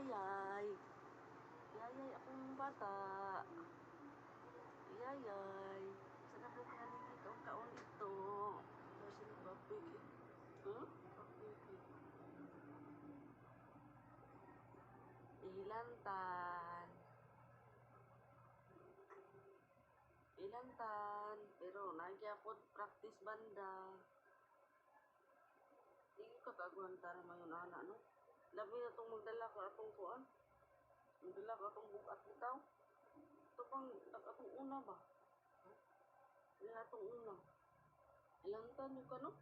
Yayay. Yayay akong bata. Yayay. Sana ka dito ang kaon dito. Kasi nagpapik. Papik. Ilantan. Pero nagyapod practice banda. Hindi ka kaguhanta naman yung anak, no? Labi na itong magdala ka atong kuan. Magdala ka atong bukat bitaw. Ito pang atong una ba? Hindi atong una. Ilantan yung ka, no?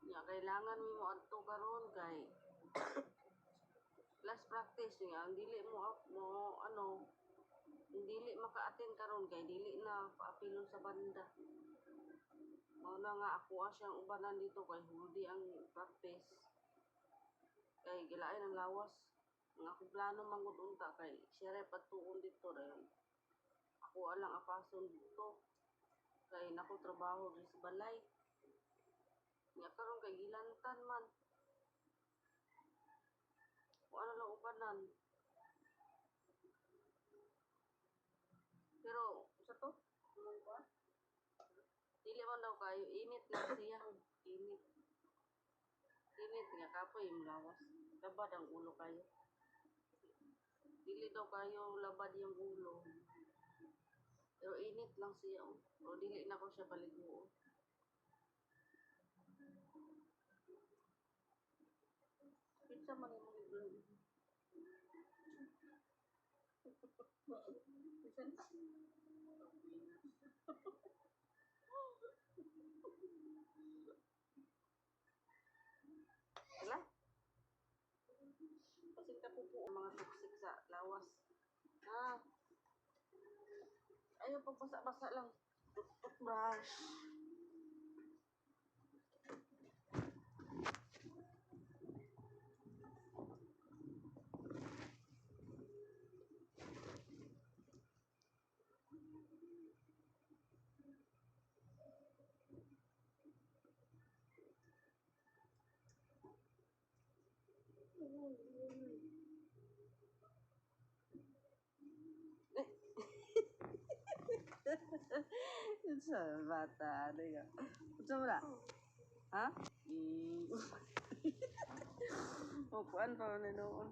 Ya, kailangan mo adto karon kay last practice niya. Ang dili mo ang dili maka-attend karon kay dili na paapilon sa banda. Mao na nga ako siyang ubanan dito kay hudi ang practice. Kay gilain ang lawas. Ang akong plano mangud unta kay siya ray patuon dito ray. Ako alang apason dito. Kay nako trabaho rin sa balay. Nya karon kay gilantan man. Ano lang ubanan. Pero sa to, dili man daw kayo init lang siya. Init nga kapoy yung lawas. Labad ang ulo kayo. Dili daw kayo labad yung ulo. Pero init lang siya. O dili na ko siya paliguo. Pizza man yung mga doon. Pizza na. Wala? Kasi kapupo ang mga toxic sa lawas. Ayaw pagbasa-basa lang. Toothbrush. Sa bata, ano yun? Gusto mo na? Ha? Upuan pa na noon.